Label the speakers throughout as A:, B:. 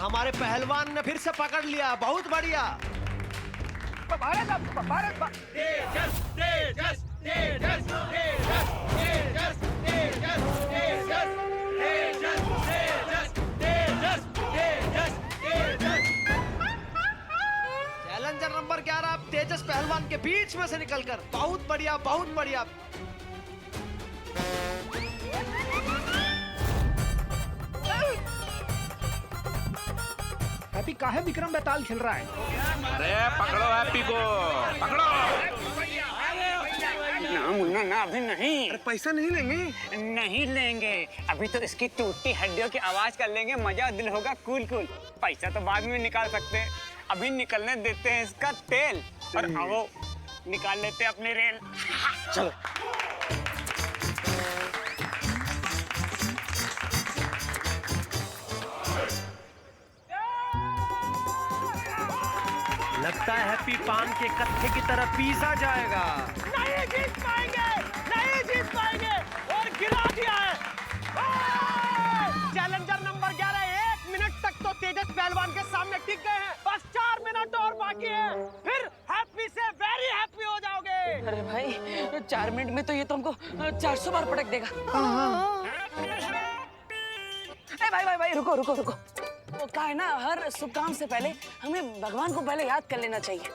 A: हमारे पहलवान ने फिर से पकड़ लिया। बहुत बढ़िया। चैलेंजर नंबर 11 तेजस पहलवान के बीच में से निकलकर। बहुत बढ़िया, बहुत बढ़िया।
B: हैप्पी काहे विक्रम बेताल खेल रहा है?
C: अरे पकड़ो हैप्पी को, पकड़ो।
D: ना मुन्ना ना, अभी नहीं।
B: अरे पैसा नहीं लेंगे?
D: नहीं लेंगे, अभी तो इसकी टूटती हड्डियों की आवाज कर लेंगे, मजा दिल होगा कूल कूल। पैसा तो बाद में निकाल सकते हैं, अभी निकलने देते हैं इसका तेल। और आओ निकाल लेते हैं अपनी रेल।
B: चलो।
A: लगता है हैप्पी पान के कत्थे की तरह पीसा जाएगा।
E: नहीं जीत पाएंगे, नहीं जीत पाएंगे और गिरा दिया है। चैलेंजर नंबर 11 1 मिनट तक तो तेजस पहलवान के सामने टिक गए हैं। बस 4 मिनट और बाकी है, फिर हैप्पी से वेरी हैप्पी हो जाओगे।
F: अरे भाई 4 मिनट में तो ये तो हमको 400 बार पटक देगा। भाई रुको रुको रुको। वो क्या है ना, हर शुभ काम से पहले हमें भगवान को पहले याद कर लेना चाहिए।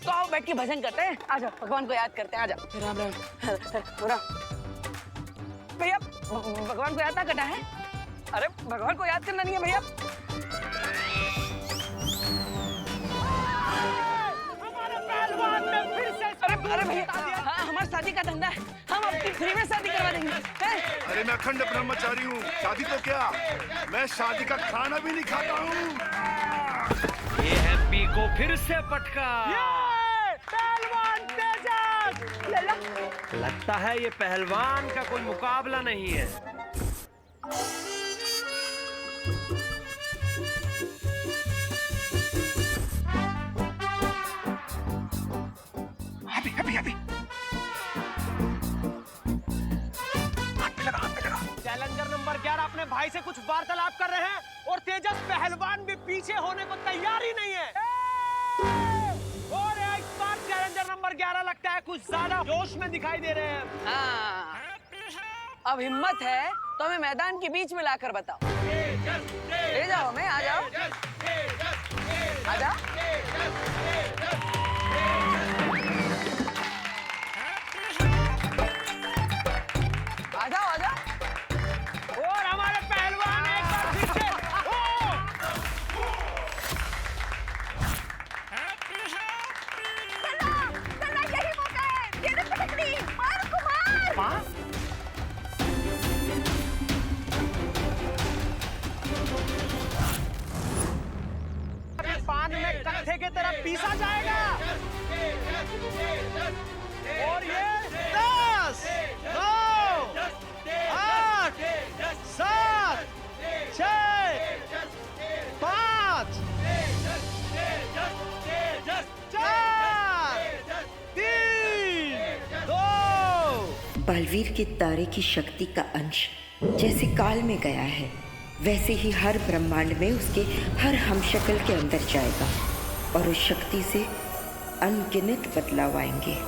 F: तो आओ बैठ के भजन करते हैं। आ जाओ भगवान को याद करते हैं। आ जाओ। राम राम। भैया भगवान को याद ना करना है? अरे भगवान को याद करना नहीं है भैया।
E: हमारे पहलवान ने फिर से
F: अरे भैया हमारी शादी का धंधा है, हम अपनी फ्री में शादी करवा देंगे।
G: अरे मैं अखंड ब्रह्मचारी हूँ, शादी तो क्या, मैं शादी का खाना भी नहीं खाता हूँ।
A: ये हैप्पी को फिर से पटका।
E: पहलवान तेजस।
A: लगता है ये पहलवान का कोई मुकाबला नहीं है।
B: हैप्पी
E: चैलेंजर नंबर 11 अपने भाई से कुछ वार्तालाप कर रहे हैं और तेजस पहलवान भी पीछे होने को तैयार ही नहीं है। और इस बार चैलेंजर नंबर 11 लगता है कुछ ज्यादा जोश में दिखाई दे रहे हैं।
F: हाँ, अब हिम्मत है तो हमें मैदान के बीच में लाकर बताओ। ले जाओ हमें, आ जाओ आ जाओ। आ जाओ आ जाओ।
E: और हमारे पहलवान एक बार फिर से
H: यही मौका है, ये ना पटकनी, मार कुमार।
E: मार। पान में कत्थे की तरह पीसा जाएगा। और ये
A: 10 9 8 7 6 5 4 3 2।
I: बलवीर के तारे की शक्ति का अंश जैसे काल में गया है, वैसे ही हर ब्रह्मांड में उसके हर हमशक्ल के अंदर जाएगा और उस शक्ति से अनगिनत बदलाव आएंगे।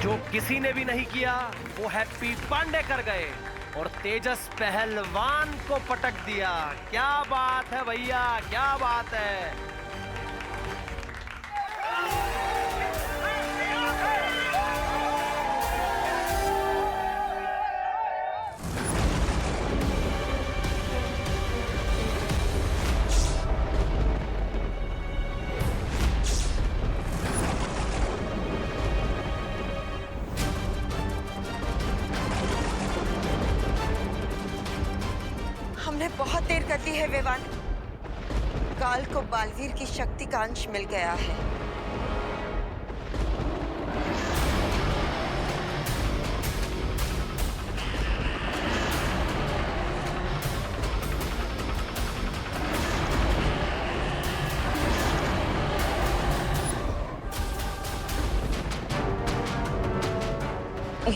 A: जो किसी ने भी नहीं किया वो हैप्पी पांडे कर गए और तेजस पहलवान को पटक दिया। क्या बात है भैया, क्या बात है।
I: तुमने बहुत देर कर दी है विवान। काल को बालवीर की शक्ति का अंश मिल गया है।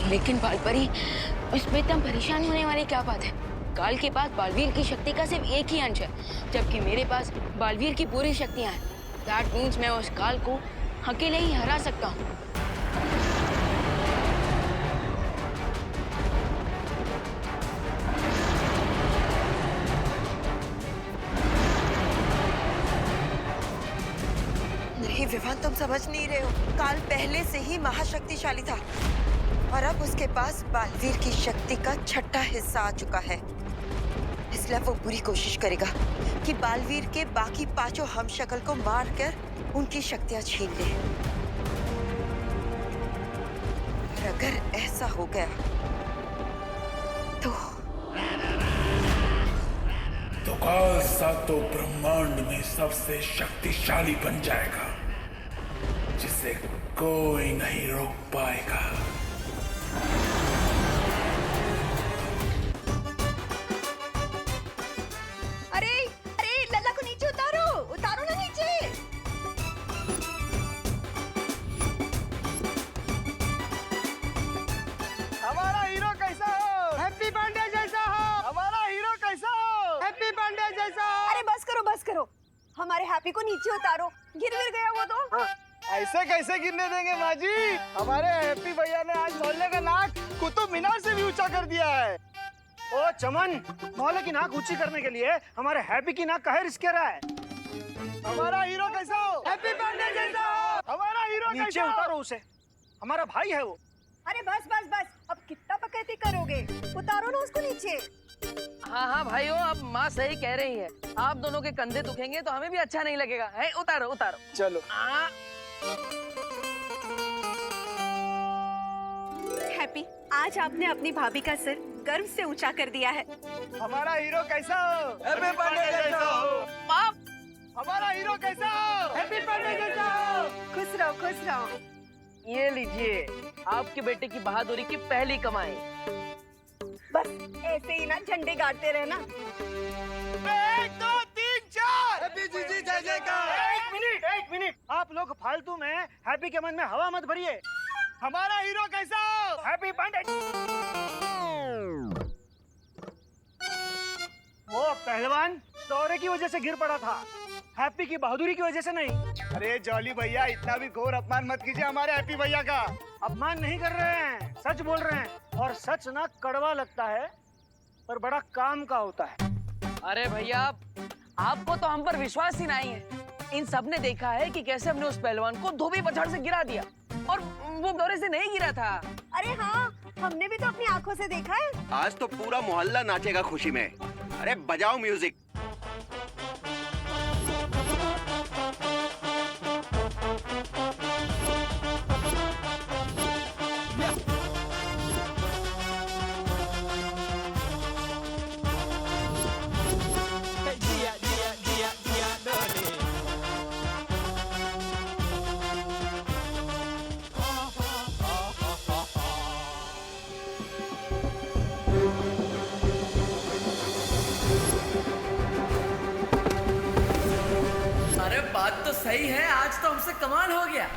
F: लेकिन बालपरी, इसमें इतना परेशान होने वाली क्या बात है? काल के पास बालवीर की शक्ति का सिर्फ एक ही अंश है, जबकि मेरे पास बालवीर की पूरी शक्तियां हैं। That means मैं उस काल को अकेले ही हरा सकता हूँ।
I: नहीं विवान, तुम समझ नहीं रहे हो। काल पहले से ही महाशक्तिशाली था और अब उसके पास बालवीर की शक्ति का छठा हिस्सा आ चुका है। इसलिए वो बुरी कोशिश करेगा कि बालवीर के बाकी पांचों हमशक्ल को मारकर उनकी शक्तियां छीन ले। और अगर ऐसा हो गया तो
J: काल सातों ब्रह्मांड में सबसे शक्तिशाली बन जाएगा, जिसे कोई नहीं रोक पाएगा।
H: अरे अरे लल्ला को नीचे उतारो, उतारो ना नीचे।
E: हमारा हीरो कैसा हो? हैप्पी पांडे जैसा हो। हमारा हीरो कैसा हो? हैप्पी पांडे जैसा हो।
H: अरे बस करो बस करो, हमारे हैप्पी को नीचे उतारो। गिर गया वो तो।
E: ऐसे कैसे गिरने देंगे माँ जी? हमारे हैप्पी भैया ने आज मोहल्ले का नाक कुतुब मीनार से भी ऊंचा कर दिया है। ओ चमन, मोहल्ले की नाक ऊंची करने के लिए हमारे हैप्पी की नाक काहे रिस्क रहा है? हमारा हीरो कैसा हो? हैप्पी पांडे जैसा हो। हमारा हीरो नीचे उतारो उसे, हमारा भाई है वो।
H: अरे बस बस बस, अब कितना बकैती करोगे? उतारो ना उसको नीचे।
F: हाँ हाँ भाइयों, अब माँ सही कह रही है। आप दोनों के कंधे दुखेंगे तो हमें भी अच्छा नहीं लगेगा। है, उतारो उतारो।
E: चलो।
H: हैप्पी, आज आपने अपनी भाभी का सिर गर्व से ऊंचा कर दिया है।
E: हमारा हीरो कैसा हो? हैप्पी पांडे जैसा हो।
F: आप
E: हमारा हीरो कैसा हो? हैप्पी पांडे जैसा हो।
H: खुश रहो खुश रहो।
F: ये लीजिए, आपके बेटे की बहादुरी की पहली कमाई।
H: बस ऐसे ही ना झंडे गाड़ते रहना।
E: 1 2 3 4 हैप्पी जीजी जय जयकार। एक मिनट, आप लोग फालतू में हैप्पी के मन में हवा मत भरिए। हमारा हीरो कैसा हो? हैप्पी पांडे। वो पहलवान दौरे की वजह से गिर पड़ा था, हैप्पी की बहादुरी की वजह से नहीं। अरे जॉली भैया, इतना भी घोर अपमान मत कीजिए हमारे हैप्पी भैया का। अपमान नहीं कर रहे हैं, सच बोल रहे हैं। और सच ना कड़वा लगता है पर बड़ा काम का होता है।
F: अरे भैया, आपको तो हम पर विश्वास ही नहीं है। इन सब ने देखा है कि कैसे हमने उस पहलवान को धोबी पछाड़ से गिरा दिया, और वो दौरे से नहीं गिरा था।
H: अरे हाँ, हमने भी तो अपनी आंखों से देखा है।
K: आज तो पूरा मोहल्ला नाचेगा खुशी में। अरे बजाओ म्यूजिक।
F: बात तो सही है, आज तो हमसे कमाल हो गया।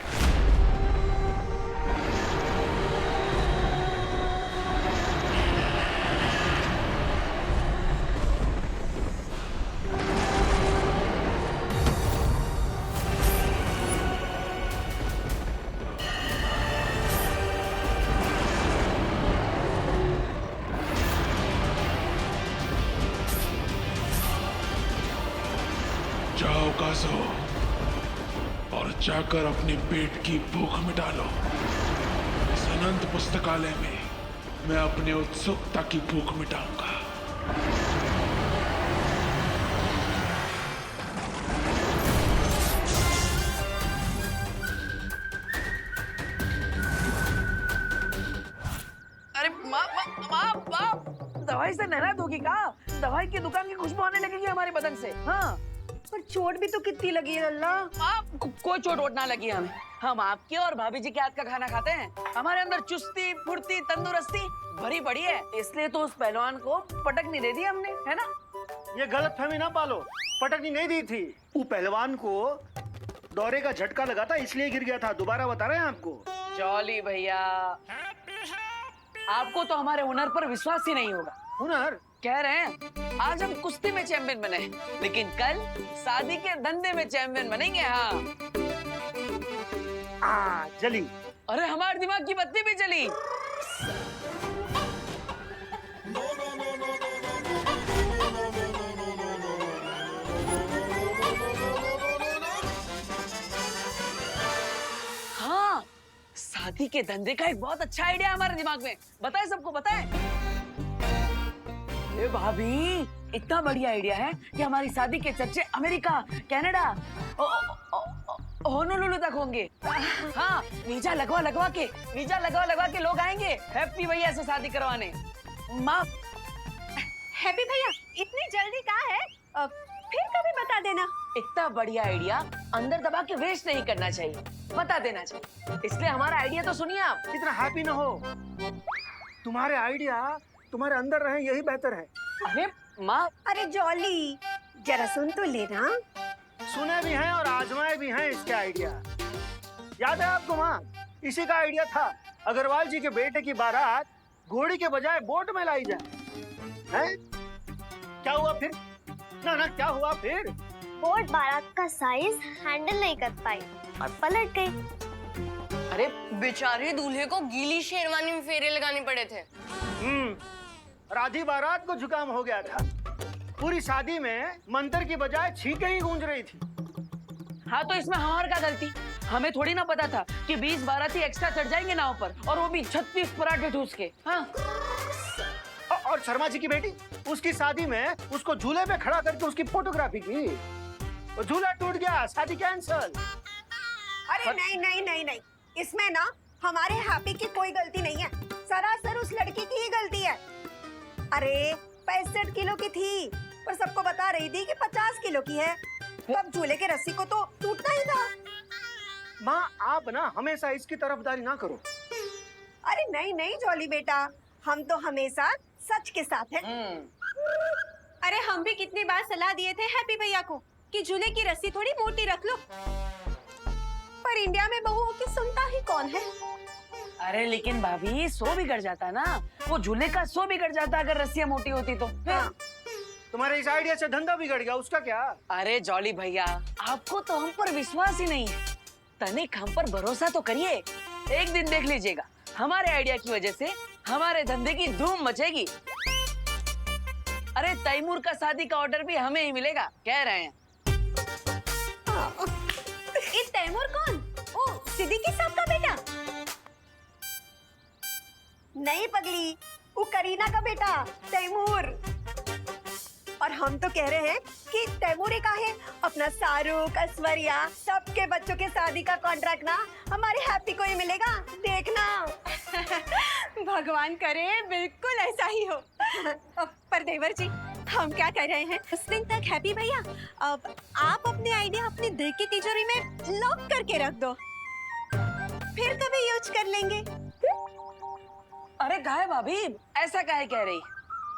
J: जाओ काजो, और जाकर अपने पेट की भूख मिटा लो। इस अनंत पुस्तकालय में मैं अपनी उत्सुकता की भूख मिटाऊंगा।
F: अरे माँ, दवाई से मेहनत होगी का? दवाई की दुकान की खुशबू आने लगेगी हमारे बदन से। हाँ
H: पर चोट भी तो कितनी लगी है लल्ला।
F: कोई चोट वोट ना लगी हमें। हम आपके और भाभी जी के हाथ का खाना खाते हैं। हमारे अंदर चुस्ती फुर्ती तंदुरुस्ती भरी पड़ी है, इसलिए तो उस पहलवान को पटकनी दे दी हमने, है ना?
E: ये गलत फहमी ना पालो, पटकनी नहीं दी थी। वो पहलवान को दौरे का झटका लगा था इसलिए गिर गया था। दोबारा बता रहे हैं आपको।
F: जॉली भैया, आपको तो हमारे हुनर पर विश्वास ही नहीं होगा।
E: हुनर?
F: कह रहे हैं आज हम कुश्ती में चैंपियन बने, लेकिन कल शादी के धंधे में चैंपियन बनेंगे। हाँ
E: जली।
F: अरे हमारे दिमाग की बत्ती भी जली। हाँ, शादी के धंधे का एक बहुत अच्छा आइडिया हमारे दिमाग में। बताए सबको, बताए। ए भाभी, इतना बढ़िया आइडिया है कि हमारी शादी के चर्चे अमेरिका, कनाडा, होनोलुलु तक होंगे। हाँ, वीजा लगवा के लोग आएंगे हैप्पी भैया से शादी करवाने। माँ,
H: हैप्पी भैया इतनी जल्दी कहाँ है? फिर कभी बता देना।
F: इतना बढ़िया आइडिया अंदर दबा के वेस्ट नहीं करना चाहिए, बता देना चाहिए। इसलिए हमारा आइडिया तो सुनिए आप।
E: इतना हैप्पी ना हो, तुम्हारे आइडिया तुम्हारे अंदर रहे यही बेहतर है।
F: अरे माँ,
H: अरे जॉली जरा सुन तो लेना।
E: सुने भी हैं और आजमाए भी हैं इसके आइडिया। याद है आपको माँ, इसी का आइडिया था अग्रवाल जी के बेटे की बारात घोड़ी के बजाय बोट में लाई जाए। हैं? क्या हुआ फिर? ना क्या हुआ फिर?
L: बोट बारात का साइज हैंडल नहीं कर पाई और पलट गई।
M: अरे बेचारे दूल्हे को गीली शेरवानी में फेरे लगाने पड़े थे।
E: आधी बारात को जुकाम हो गया था। पूरी शादी में मंत्र की बजाय छींकें ही गूंज रही थी।
F: हाँ, तो इसमें हमारी क्या गलती? हमें थोड़ी ना पता था कि 20 बाराती एक्स्ट्रा चढ़ जाएंगे नाव पर, और वो भी 36 पराठे ठूस के। हाँ।
E: और शर्मा जी की बेटी, उसकी शादी में उसको झूले पे खड़ा करके उसकी फोटोग्राफी की, वो झूला टूट गया, शादी कैंसल।
H: अरे नहीं, इसमें ना हमारे हैप्पी की कोई गलती नहीं है, सरासर उस लड़की की ही गलती है। अरे 65 किलो की थी, पर सबको बता रही थी कि 50 किलो की है। तब झूले के रस्सी को तो टूटना ही था।
E: माँ, आप ना हमेशा इसकी तरफदारी ना करो।
H: अरे नहीं जॉली बेटा, हम तो हमेशा सच के साथ हैं। अरे हम भी कितनी बार सलाह दिए थे हैप्पी भैया को कि झूले की रस्सी थोड़ी मोटी रख लो, पर इंडिया में बहुओं की सुनता ही कौन है।
F: अरे लेकिन भाभी, सो बिगड़ जाता ना, वो झूले का सो बिगड़ जाता अगर रस्सियाँ मोटी होती तो। हाँ।
E: तुम्हारे इस आइडिया से धंधा बिगड़ गया, उसका क्या?
F: अरे जॉली भैया, आपको तो हम पर विश्वास ही नहीं है। तनिक हम पर भरोसा तो करिए, एक दिन देख लीजिएगा हमारे आइडिया की वजह से हमारे धंधे की धूम मचेगी। अरे तैमूर का शादी का ऑर्डर भी हमें ही मिलेगा, कह रहे हैं।
H: ये तैमूर कौन? ओ, सिद्दीकी साहब का बेटा? नहीं पगली, वो करीना का बेटा तैमूर। और हम तो कह रहे हैं कि तैमूर का है अपना शाहरुख, ऐश्वर्या, सबके बच्चों के शादी का कॉन्ट्रैक्ट ना हमारे हैप्पी को ही मिलेगा, देखना। भगवान करे बिल्कुल ऐसा ही हो। पर देवर जी, हम क्या कर रहे हैं, उस दिन तक हैप्पी भैया अब आप अपने आइडिया अपने दिल की तिजोरी में लॉक करके रख दो, फिर कभी यूज कर लेंगे।
F: अरे काहे भाभी, ऐसा काहे कह रही?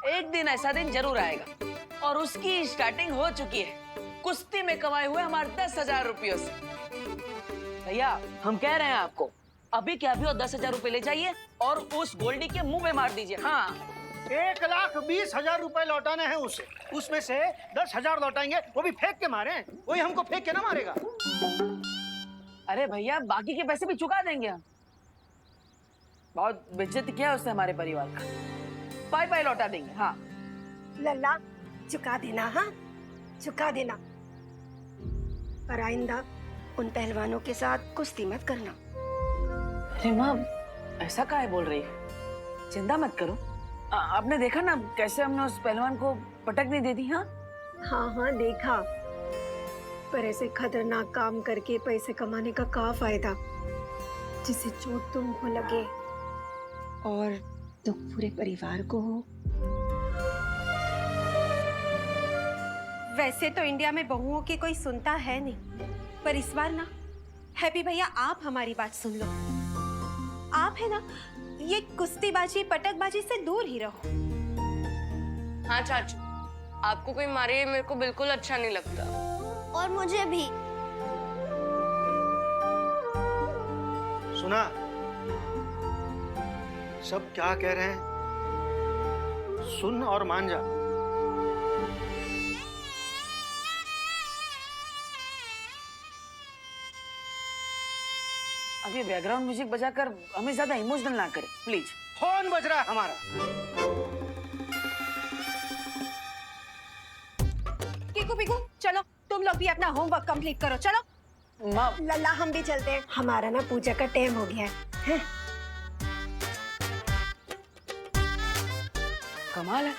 F: एक दिन ऐसा दिन जरूर आएगा, और उसकी स्टार्टिंग हो चुकी है कुश्ती में कमाए हुए हमारे 10,000 रुपयों से। भैया, हम कह रहे हैं आपको, अभी क्या अभी 10,000 रुपए ले जाइए और उस गोल्डी के मुंह पे मार दीजिए। हाँ,
E: 1,20,000 रुपए लौटाने हैं उसे, उसमें से 10,000 लौटाएंगे, वो भी फेंक के मारे। वही हमको फेंक के ना मारेगा।
F: अरे भैया, बाकी के पैसे भी चुका देंगे हम। बहुत बेइज्जती किया उसने हमारे परिवार का, पाई लौटा देंगे। हाँ
H: लल्ला, चुका देना। हाँ, चुका देना, पर आइंदा उन पहलवानों के साथ कुश्ती मत करना।
F: अरे माँ, ऐसा काहे बोल रही है? चिंता मत करो, आपने देखा ना कैसे हमने उस पहलवान को पटकनी दे दी। हाँ
H: हाँ देखा, पर ऐसे खतरनाक काम करके पैसे कमाने का क्या फायदा, जिससे चोट तुमको लगे और दुख पूरे परिवार को हो। वैसे तो इंडिया में बहुओं की कोई सुनता है नहीं, पर इस बार ना हैप्पी भैया आप हमारी बात सुन लो। आप है ना ये कुश्तीबाजी पटकबाजी से दूर ही रहो।
M: हाँ चाचू, आपको कोई मारे मेरे को बिल्कुल अच्छा नहीं लगता।
L: और मुझे भी।
E: सुना सब क्या कह रहे हैं, सुन और मान जा।
F: अब ये बैकग्राउंड म्यूजिक बजाकर हमें ज्यादा इमोशनल ना करे प्लीज।
E: फोन बज रहा है हमारा।
H: कीकू पीकू चलो, तुम लोग भी अपना होमवर्क कंप्लीट करो। चलो लल्ला हम भी चलते हैं, हमारा ना पूजा का टाइम हो गया है।
F: कमाल है,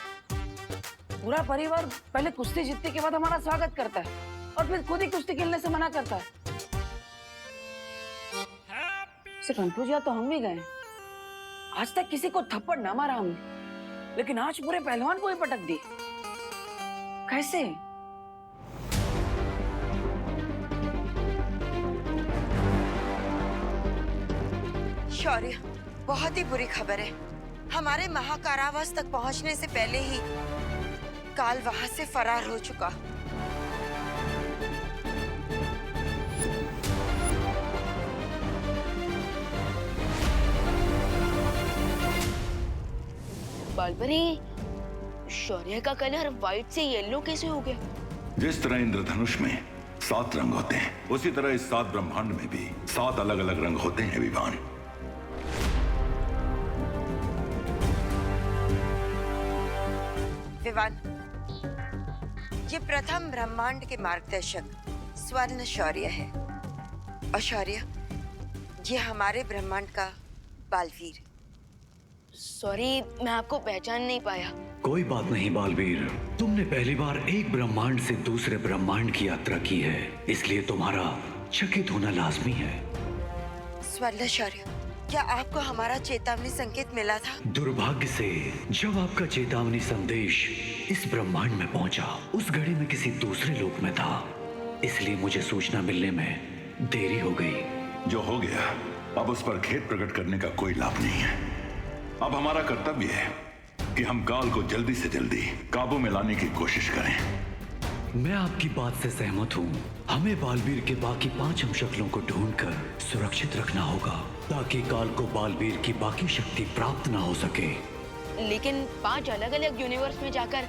F: पूरा परिवार पहले कुश्ती जीतने के बाद हमारा स्वागत करता है और फिर खुद ही कुश्ती खेलने से मना करता है। कंफ्यूज या तो हम भी गए। आज तक किसी को थप्पड़ ना मारा हमने, लेकिन आज पूरे पहलवान को ही पटक दी। कैसे?
I: शौर्य, बहुत ही बुरी खबर है। हमारे महाकारावास तक पहुंचने से पहले ही काल वहां से फरार हो चुका।
M: बालपरी, शौर्य का कलर व्हाइट से येलो कैसे हो गया?
G: जिस तरह इंद्रधनुष में 7 रंग होते हैं, उसी तरह इस 7 ब्रह्मांड में भी 7 अलग अलग रंग होते हैं विवान।
I: विवान, ये प्रथम ब्रह्मांड के मार्गदर्शक स्वर्ण शौर्य है। और शौर्य, ये हमारे ब्रह्मांड का बालवीर।
M: सॉरी, मैं आपको पहचान नहीं पाया।
N: कोई बात नहीं बालवीर, तुमने पहली बार एक ब्रह्मांड से दूसरे ब्रह्मांड की यात्रा की है, इसलिए तुम्हारा चकित होना लाजमी है।
I: स्वर्ण शौर्य, क्या आपको हमारा चेतावनी संकेत मिला था?
N: दुर्भाग्य से जब आपका चेतावनी संदेश इस ब्रह्मांड में पहुंचा, उस घड़ी में किसी दूसरे लोक में था, इसलिए मुझे सूचना मिलने में देरी हो गई।
G: जो हो गया, अब उस पर खेद प्रकट करने का कोई लाभ नहीं है। अब हमारा कर्तव्य है कि हम काल को जल्दी से जल्दी काबू में लाने की कोशिश करें।
N: मैं आपकी बात से सहमत हूँ। हमें बालवीर के बाकी 5 हमशक्लों को ढूंढकर सुरक्षित रखना होगा, ताकि काल को बालवीर की बाकी शक्ति प्राप्त ना हो सके।
M: लेकिन 5 अलग अलग यूनिवर्स में जाकर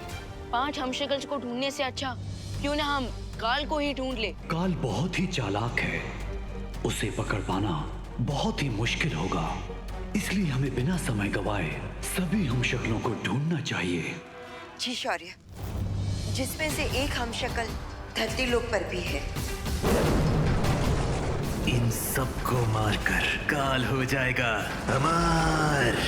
M: 5 हमशक्ल्स को ढूंढने से अच्छा क्यों ना हम काल को ही ढूंढ ले।
N: काल बहुत ही चालाक है, उसे पकड़ पाना बहुत ही मुश्किल होगा, इसलिए हमें बिना समय गवाए सभी हमशक्लों को ढूंढना चाहिए।
I: जी शौर्य, जिसमें से एक हमशक्ल धरती लोक पर भी है।
N: इन सबको मारकर काल हो जाएगा अमर।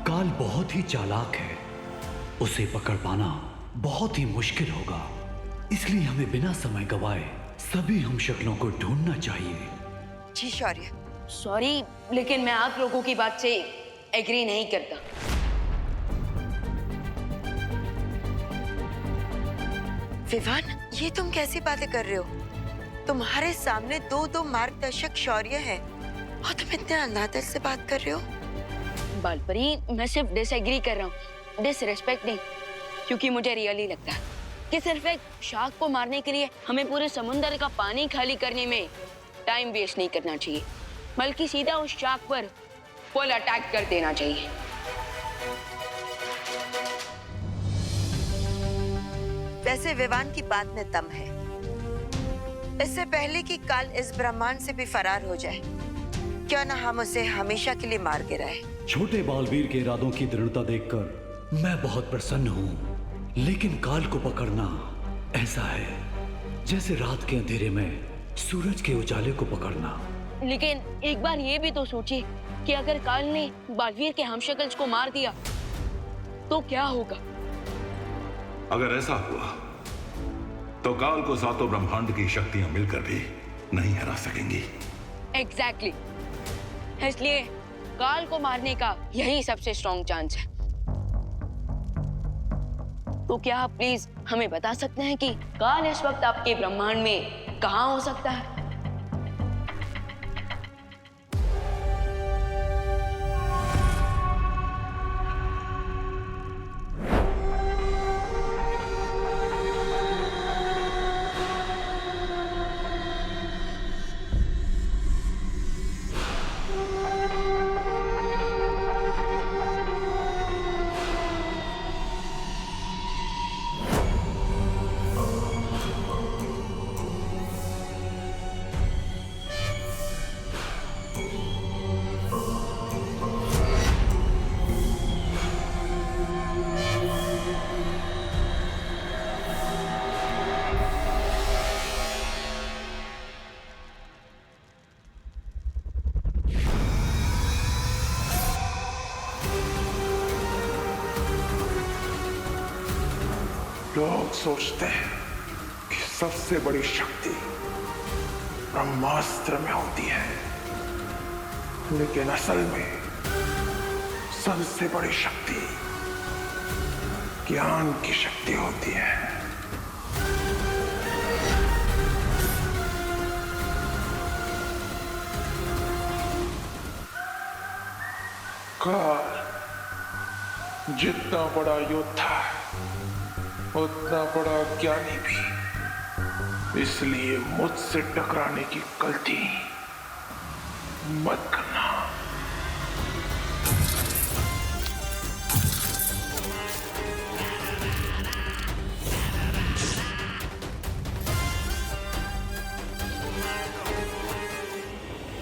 N: काल बहुत ही चालाक है, उसे पकड़ पाना बहुत ही मुश्किल होगा, इसलिए हमें बिना समय गवाए सभी हमशक्लों को ढूंढना चाहिए।
I: जी शौर्य।
M: सॉरी, लेकिन मैं आप लोगों की बात से एग्री नहीं करता।
I: विवान, ये तुम कैसी बातें कर रहे हो? तुम्हारे सामने 2 मार्गदर्शक शौर्य हैं और तुम इतने अनादर से बात कर रहे हो।
M: बालपरी, मैं सिर्फ डिसएग्री कर रहा हूँ, डिसरिस्पेक्ट नहीं, क्योंकि मुझे रियली लगता है कि सिर्फ एक शार्क को मारने के लिए हमें पूरे समुद्र का पानी खाली करने में टाइम वेस्ट नहीं करना चाहिए, बल्कि सीधा उस शार्क पर फुल अटैक कर देना चाहिए।
I: वैसे विवान की बात में दम है। इससे पहले कि काल इस ब्रह्मांड से भी फरार हो जाए, क्यों ना हम उसे हमेशा के लिए मार गिराए।
N: छोटे बालवीर के इरादों की दृढ़ता देखकर मैं बहुत प्रसन्न हूँ, लेकिन काल को पकड़ना ऐसा है जैसे रात के अंधेरे में सूरज के उजाले को पकड़ना।
M: लेकिन एक बार ये भी तो सोचिए कि अगर काल ने बालवीर के हमशक्ल्स को मार दिया तो क्या होगा?
G: अगर ऐसा हुआ तो काल को 7 ब्रह्मांड की शक्तियां मिलकर भी नहीं हरा सकेंगी।
M: एग्जैक्टली। इसलिए काल को मारने का यही सबसे स्ट्रॉन्ग चांस है। तो क्या आप प्लीज हमें बता सकते हैं कि काल इस वक्त आपके ब्रह्मांड में कहाँ हो सकता है?
J: लोग सोचते हैं कि सबसे बड़ी शक्ति ब्रह्मास्त्र में होती है, लेकिन असल में सबसे बड़ी शक्ति ज्ञान की शक्ति होती है। काल जितना बड़ा योद्धा है उतना बड़ा ज्ञानी भी, इसलिए मुझसे टकराने की गलती मत करना।